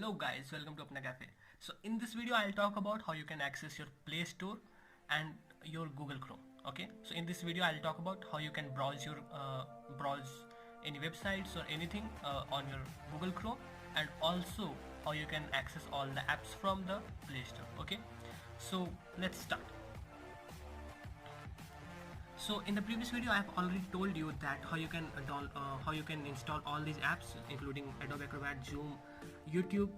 Hello guys, welcome to Apna Cafe. So in this video I'll talk about how you can access your Play Store and your Google Chrome. Okay, so in this video I'll talk about how you can browse any websites or anything on your Google Chrome, and also how you can access all the apps from the Play Store. Okay, so let's start. So in the previous video I have already told you that how you can install all these apps, including Adobe Acrobat, Zoom, YouTube,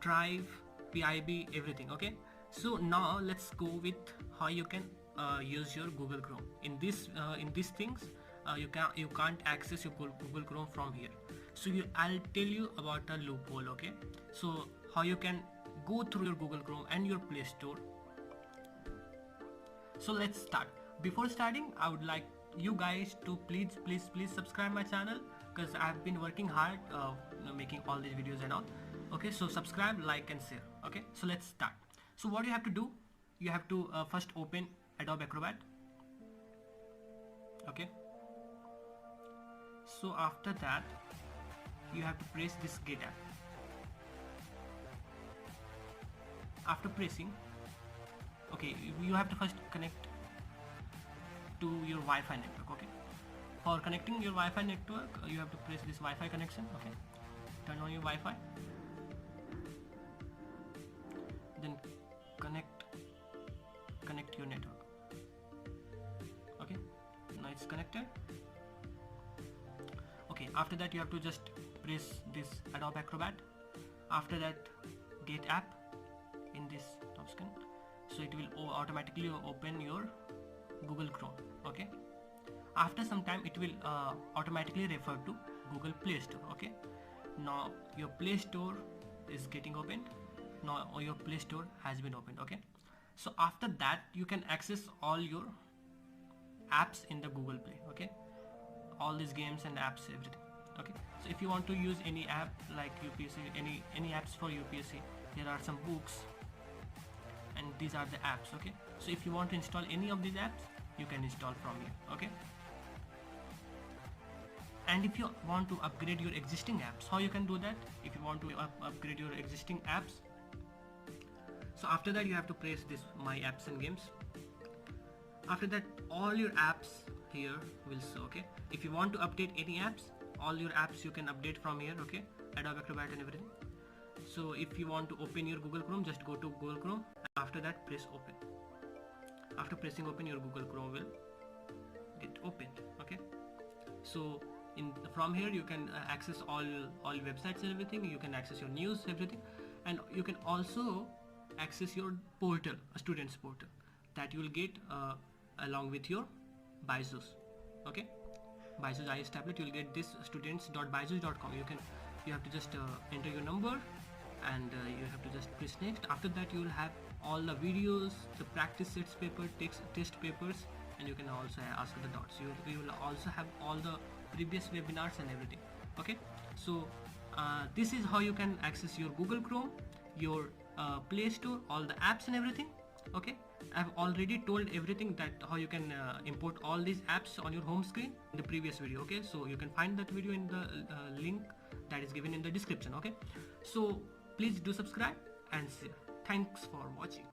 Drive, PIB, everything. Okay, so now let's go with how you can use your Google Chrome. In these things you can't access your Google Chrome from here. So I'll tell you about a loophole. Okay, so how you can go through your Google Chrome and your Play Store. So let's start. Before starting, I would like you guys to please subscribe my channel, because I've been working hard making all these videos and all. Okay, so subscribe, like and share. Okay, so let's start. So what you have to do, you have to first open Adobe Acrobat. Okay, so after that you have to press this Get app. After pressing, okay, you have to first connect to your Wi-Fi network. Okay, for connecting your Wi-Fi network you have to press this Wi-Fi connection. Okay, turn on your Wi-Fi, then connect your network. Okay, now it's connected. Okay, after that you have to just press this Adobe Acrobat. After that, Get app in this top screen, so it will automatically open your Google Chrome. Okay, after some time it will automatically refer to Google Play Store. Okay, now your Play Store is getting opened. Now your Play Store has been opened. Okay, so after that you can access all your apps in the Google Play. Okay, all these games and apps, everything. Okay, so if you want to use any app like UPSC, any apps for UPSC, there are some books and these are the apps. Okay, so if you want to install any of these apps, you can install from here. Okay, and if you want to upgrade your existing apps, how you can do that? If you want to upgrade your existing apps, so after that you have to press this My Apps and Games. After that, all your apps here will show. Okay, if you want to update any apps, all your apps you can update from here. Okay, Adobe Acrobat and everything. So if you want to open your Google Chrome, just go to Google Chrome. After that, press open. After pressing open, your Google Chrome will get opened. Okay, so from here you can access all websites and everything. You can access your news, everything, and you can also access your portal, a student's portal, that you will get along with your Byju's. Okay, Byju's IS tablet, you will get this students.byju's.com. you have to just enter your number, and you have to just press next. After that you will have all the videos, the practice sets paper, test papers, and you can also ask the doubts. You will also have all the previous webinars and everything. Okay, so this is how you can access your Google Chrome, your Play Store, all the apps and everything. Okay, I've already told everything, that how you can import all these apps on your home screen in the previous video. Okay, so you can find that video in the link that is given in the description. Okay, so please do subscribe and share. Thanks for watching.